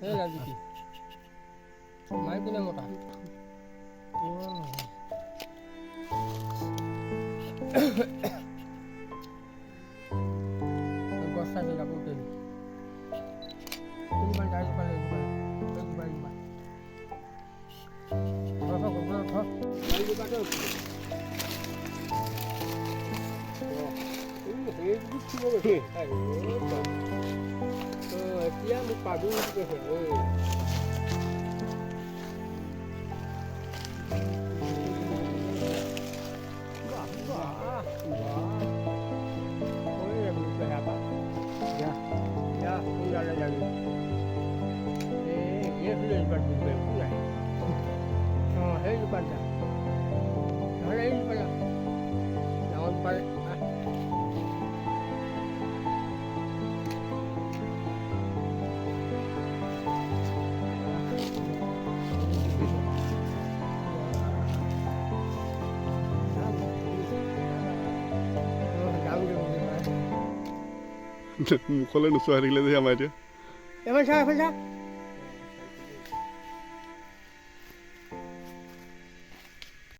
Hela diki. Mai kena mota. Gosta de la boca dele. Ele vai dar para ele, vai. Dia một padu juga. মুখলৈ নোচোৱা থাকিলে যে আমাৰ এতিয়া Emang saya